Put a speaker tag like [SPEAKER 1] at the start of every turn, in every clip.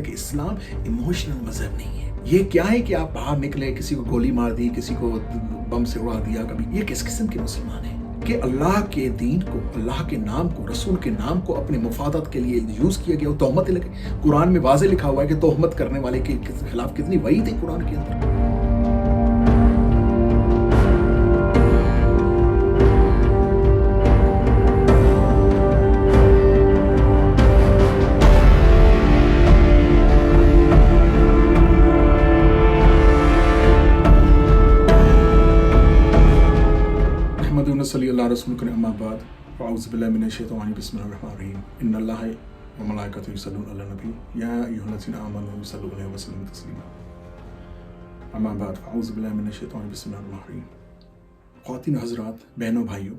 [SPEAKER 1] देखिए इस्लाम इमोशनल मजहब नहीं है। ये क्या है कि आप बाहर निकले, किसी को गोली मार दी, किसी को बम से उड़ा दिया, कभी ये किस किस्म के मुसलमान हैं कि अल्लाह के दीन को, अल्लाह के नाम को, रसूल के नाम को अपने मुफादत के लिए यूज किया गया, तोहमत लगे। कुरान में वाज़े लिखा हुआ है कि तोहमत करने वाले के खिलाफ कितनी वईद है कुरान के अंदर। ख़वातीन हज़रात, बहनों भाइयों,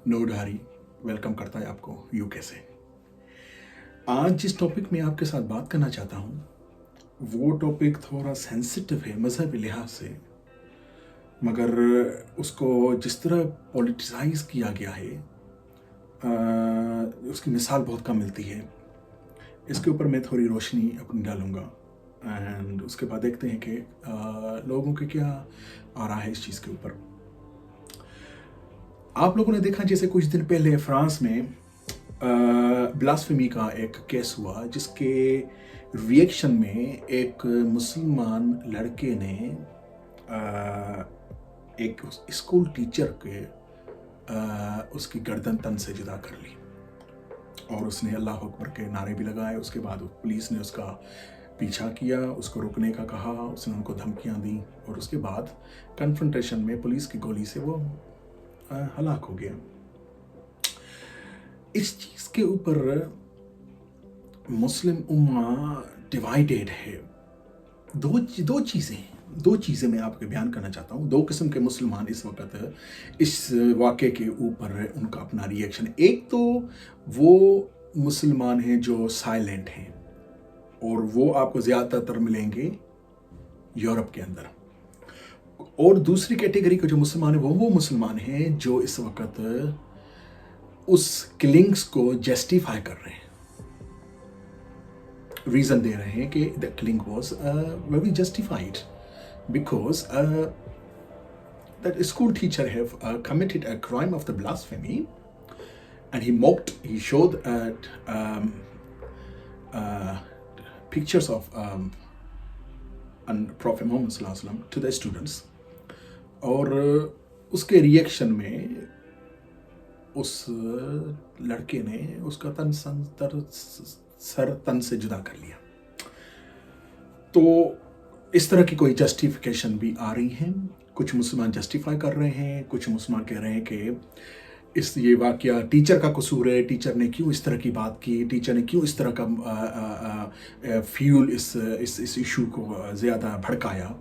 [SPEAKER 1] नोरधारी वेलकम करता है आपको यूके से। आज जिस टॉपिक में आपके साथ बात करना चाहता हूँ वो टॉपिक थोड़ा सेंसिटिव है मज़हबी लिहाज से, मगर उसको जिस तरह पॉलिटिसाइज किया गया है उसकी मिसाल बहुत कम मिलती है। इसके ऊपर मैं थोड़ी रोशनी अपनी डालूँगा एंड उसके बाद देखते हैं कि लोगों के क्या आ रहा है इस चीज़ के ऊपर। आप लोगों ने देखा जैसे कुछ दिन पहले फ्रांस में ब्लास्फेमी का एक केस हुआ, जिसके रिएक्शन में एक मुसलमान लड़के ने एक स्कूल टीचर के उसकी गर्दन तन से जुदा कर ली और उसने अल्लाह अकबर के नारे भी लगाए। उसके बाद पुलिस ने उसका पीछा किया, उसको रुकने का कहा, उसने उनको धमकियां दी और उसके बाद कन्फ्रंटेशन में पुलिस की गोली से वो हलाक हो गया। इस चीज़ के ऊपर मुस्लिम उम्मा डिवाइडेड है। दो चीज़ें मैं आपको बयान करना चाहता हूँ। दो किस्म के मुसलमान इस वक्त इस वाक़े के ऊपर उनका अपना रिएक्शन। एक तो वो मुसलमान हैं जो साइलेंट हैं और वो आपको ज़्यादातर मिलेंगे यूरोप के अंदर, और दूसरी कैटेगरी के जो मुसलमान हैं वो मुसलमान हैं जो इस वक्त उस किलिंग्स को जस्टिफाई कर रहे हैं, रीज़न दे रहे हैं कि the killing was very justified because that school teacher have committed a crime of the blasphemy and he showed pictures of Prophet Muhammad sallallahu alaihi wasallam to the students, और उसके reaction में उस लड़के ने उसका सर तन से जुदा कर लिया। तो इस तरह की कोई जस्टिफिकेशन भी आ रही है। कुछ मुसलमान जस्टिफाई कर रहे हैं, कुछ मुसलमान कह रहे हैं कि ये वाक़या टीचर का कसूर है, टीचर ने क्यों इस तरह की बात की, टीचर ने क्यों इस तरह का फ्यूल इस इशू को ज़्यादा भड़काया,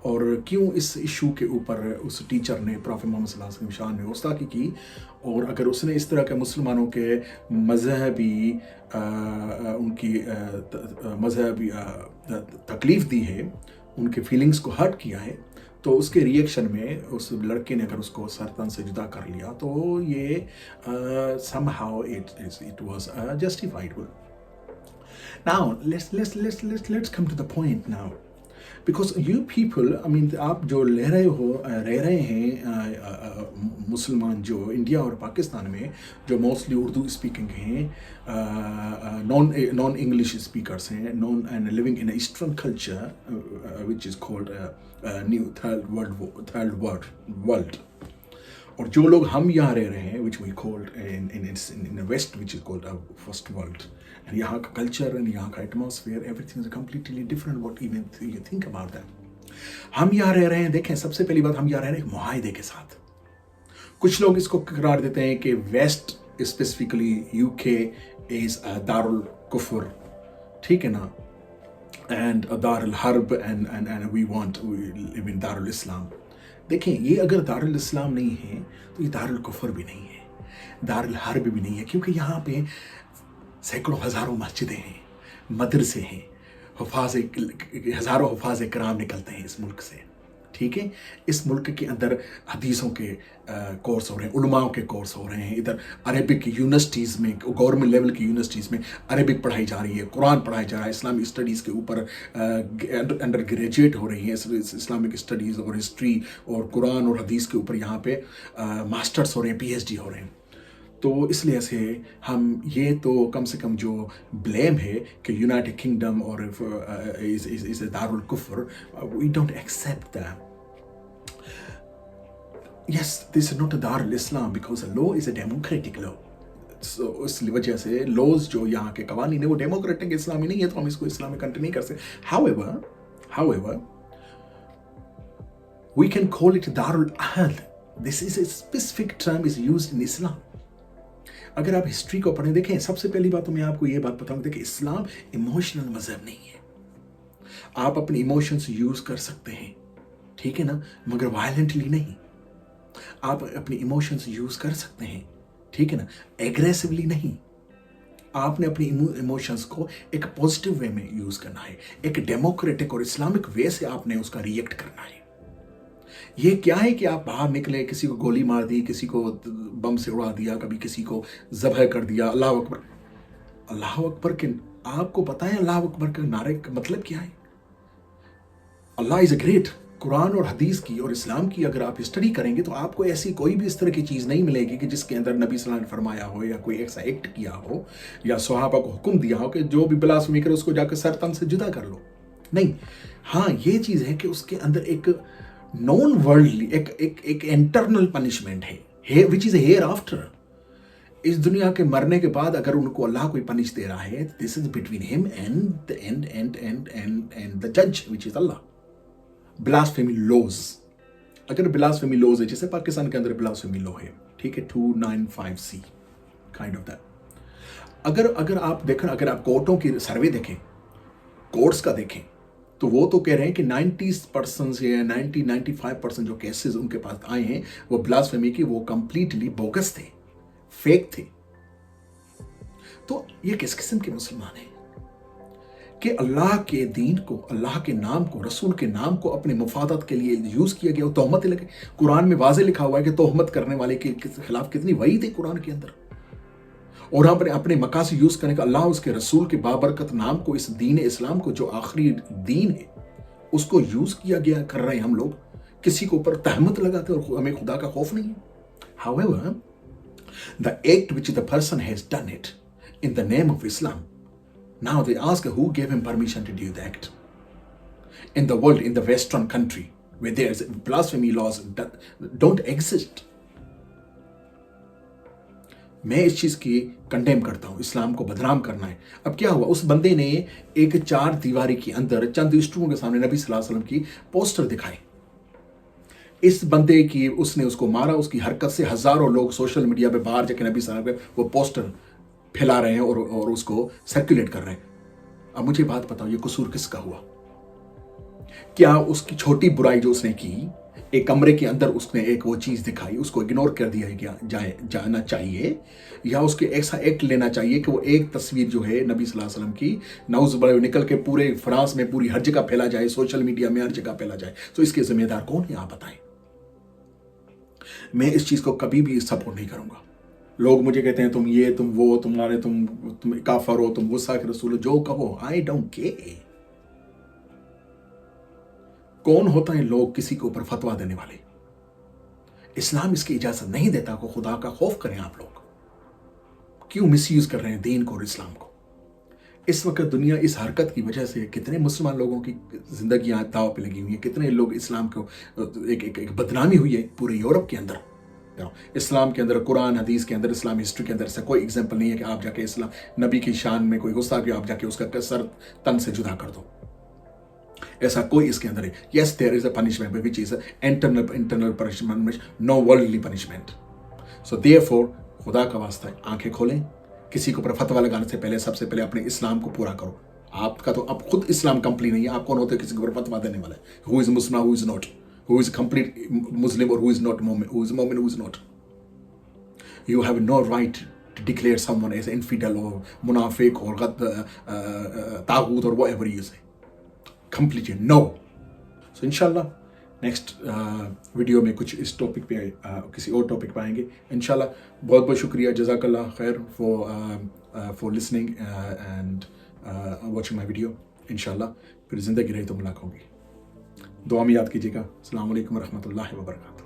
[SPEAKER 1] और क्यों इस इशू के ऊपर उस टीचर ने प्रॉफेट मोहम्मद सल्लल्लाहु अलैहि वसल्लम शान में गुस्ताखी की। और अगर उसने इस तरह के मुसलमानों के मजहबी उनकी मजहबी तकलीफ़ दी है, उनके फीलिंग्स को हर्ट किया है, तो उसके रिएक्शन में उस लड़के ने अगर उसको सरतन से जुदा कर लिया तो ये somehow it was justified. Now let's come to the point now, because you people, I mean, आप जो रह रहे हैं मुसलमान जो इंडिया और पाकिस्तान में जो मोस्टली उर्दू स्पीकिंग हैं, नॉन इंग्लिश स्पीकर्स हैं, non and living in eastern culture which is called new third world, और जो लोग हम यहाँ रह रहे हैं which we called in west which is called first world. यहाँ का कल्चर एंड यहाँ का atmosphere everything is completely different what even you think about that. हम यहाँ रह रहे हैं, देखें सबसे पहली बात, हम यहाँ रह रहे हैं मुआहिदे के साथ। कुछ लोग इसको करार देते हैं कि वेस्ट स्पेसिफिकली यूके इज दारुल कुफर, ठीक है ना, एंड दारुल हर्ब and we want live in दारुल इस्लाम। देखें, ये अगर दारुल इस्लाम नहीं है तो ये दारुल कुफर भी नहीं है, दारुल हर्ब भी नहीं है, क्योंकि यहाँ पे सैकड़ों हज़ारों मस्जिदें हैं, मदरसे हैं, हज़ारों हुफ़ाज़ कराम निकलते हैं इस मुल्क से, ठीक है। इस मुल्क के अंदर हदीसों के कोर्स हो रहे हैं, उलमाओं के कोर्स हो रहे हैं, इधर अरेबिक यूनिवर्सिटीज़ में, गवर्नमेंट लेवल की यूनिवर्सिटीज़ में अरेबिक पढ़ाई जा रही है, कुरान पढ़ाया जा रहा है, इस्लामिक स्टडीज़ के ऊपर अंडर ग्रेजुएट हो रही है इस्लामिक स्टडीज़ और हिस्ट्री और कुरान और हदीस के ऊपर यहाँ पे मास्टर्स हो रहे हैं, PhD हो रहे हैं। तो इसलिए से हम ये तो कम से कम जो ब्लेम है कि यूनाइटेड किंगडम और इज दारुल कुफ्र, we don't accept that. Yes, this is not a Darul Islam because a law is a democratic law. So इस वजह से लॉज जो यहाँ के कवानीन है वो डेमोक्रेटिक इस्लामी नहीं है, तो हम इसको इस्लामिक कंट्री नहीं कर सकते. However, we can call it Darul Ahad. This is a specific term is used in Islam. अगर आप हिस्ट्री को पढ़ें, देखें, सबसे पहली बात तो मैं आपको ये बात बताऊं, देखिए इस्लाम इमोशनल मजहब नहीं है. आप अपने इमोशंस यूज कर सकते हैं, ठीक है ना, मगर वायलेंटली नहीं. आप अपने इमोशंस यूज कर सकते हैं, ठीक है ना, एग्रेसिवली नहीं. आपने अपनी इमोशंस को एक पॉजिटिव वे में यूज करना है, एक डेमोक्रेटिक और इस्लामिक वे से आपने उसका रिएक्ट करना है. ये क्या है कि आप बाहर निकले, किसी को गोली मार दी, किसी को बम से उड़ा दिया, कभी किसी को ज़बह कर दिया. अल्लाह अकबर, अल्लाह अकबर के, आपको पता है अल्लाह अकबर का नारे का मतलब क्या है? अल्लाह इज अ ग्रेट. कुरान और हदीस की और इस्लाम की अगर आप स्टडी करेंगे तो आपको ऐसी कोई भी इस तरह की चीज़ नहीं मिलेगी कि जिसके अंदर नबी सल्लल्लाहु अलैहि वसल्लम ने फरमाया हो या कोई ऐसा एक्ट किया हो या सहाबा को हुक्म दिया हो कि जो भी ब्लास्फेमी करे उसको जाकर सर तन से जुदा कर लो. नहीं, हाँ ये चीज़ है कि उसके अंदर एक नॉन वर्ल्डली एक इंटरनल पनिशमेंट है विच इज हेयर आफ्टर. इस दुनिया के मरने के बाद अगर उनको अल्लाह कोई पनिश दे रहा है, this is between him and the जज विच इज अल्लाह. ब्लास्फेमी लॉज, अगर ब्लास्फेमी लॉज है, जैसे पाकिस्तान के अंदर ब्लास्फेमी लॉ है, ठीक है, 295C काइंड ऑफ दैट. अगर आप देखें, अगर आप कोर्टों की सर्वे देखें, कोर्ट्स का देखें, तो वो तो कह रहे हैं कि 90% या 95% जो केसेस उनके पास आए हैं वो ब्लास्फेमी की, वो कंप्लीटली बोगस थे, फेक थे. तो ये किस किस्म के मुसलमान हैं कि अल्लाह के दीन को, अल्लाह के नाम को, रसूल के नाम को अपने मुफादत के लिए यूज किया गया, तोहमत लगे. कुरान में वाज़े लिखा हुआ है कि तोहमत करने वाले के खिलाफ कितनी वईद है कुरान के अंदर. और अपने मकासी यूज करने का, अल्लाह उसके रसूल के बाबरकत नाम को, इस दीन इस्लाम को जो आखिरी दीन है उसको यूज किया गया कर रहे हैं हम लोग, किसी के ऊपर तहमत लगाते और हमें खुदा का खौफ नहीं है. However, the act which the person has done it in the name of Islam, now they ask who gave him permission to do the act. In the world, in the Western country, where there's blasphemy laws that don't exist, मैं इस चीज़ की condemn करता हूँ. इस्लाम को बदनाम करना है. अब क्या हुआ, उस बंदे ने एक 4 दीवारी के अंदर चंद स्टूलों के सामने नबी सल्लल्लाहु अलैहि वसल्लम की पोस्टर दिखाए. इस बंदे की, उसने उसको मारा, उसकी हरकत से हज़ारों लोग सोशल मीडिया पे बाहर जाके नबी सल्लल्लाहु अलैहि वसल्लम वो पोस्टर फैला रहे हैं और उसको सर्कुलेट कर रहे हैं. अब मुझे बात बताओ, ये कसूर किसका हुआ? क्या उसकी छोटी बुराई जो उसने की, एक कमरे के अंदर उसने एक वो चीज़ दिखाई, उसको इग्नोर कर दिया जाना चाहिए, या उसके ऐसा एक्ट लेना चाहिए कि वो एक तस्वीर जो है नबी सल्लल्लाहु अलैहि वसल्लम की नाउज़ुबिल्लाह निकल के पूरे फ्रांस में, पूरी हर जगह फैला जाए, सोशल मीडिया में हर जगह फैला जाए? तो इसके जिम्मेदार कौन है, आप बताएं. मैं इस चीज़ को कभी भी सपोर्ट नहीं करूंगा. लोग मुझे कहते हैं तुम ये, तुम वो, तुम काफर हो, तुम गुस्सा के रसूल हो, जो कहो, आई डोंट केयर. कौन होता है लोग किसी के ऊपर फतवा देने वाले? इस्लाम इसकी इजाजत नहीं देता को खुदा का खौफ करें. आप लोग क्यों मिसयूज कर रहे हैं दीन को और इस्लाम को? इस वक्त दुनिया इस हरकत की वजह से कितने मुसलमान लोगों की जिंदगियां दाव पे लगी हुई हैं, कितने लोग इस्लाम को एक बदनामी हुई है पूरे यूरोप के अंदर. इस्लाम के अंदर, कुरान हदीस के अंदर, इस्लामी हिस्ट्री के अंदर से कोई एग्जाम्पल नहीं है कि आप जाके इस्लाम नबी की शान में कोई गुस्सा किया, आप जाके उसका सर तन से जुदा कर दो. ऐसा कोई इसके अंदर है. Yes, there is a punishment which is internal punishment, no worldly punishment. So therefore खुदा का वास्ता है, आंखें खोलें. किसी के ऊपर फतवा लगाने से पहले सबसे पहले अपने इस्लाम को पूरा करो. आपका तो अब खुद इस्लाम कंप्लीट नहीं है. आप कौन होते किसी के ऊपर फतवा देने वाला है? Who is Muslim, who is not, who is complete Muslim और हु इज नॉट मोमिन, हु इज मोमिन, who is not. You have no right to declare someone as infidel or munafiq or taghut or whatever you say. Completely no. So inshallah, next video میں کچھ اس topic پہ کسی اور topic پہ آئیں گے انشاءاللہ. بہت بہت شکریہ, جزاک اللہ خیر for listening and watching my video. انشاءاللہ پھر زندگی رہی تو ملاقات ہوگی. دعا میں یاد کیجیے گا. السلام علیکم ورحمۃ اللہ وبرکاتہ.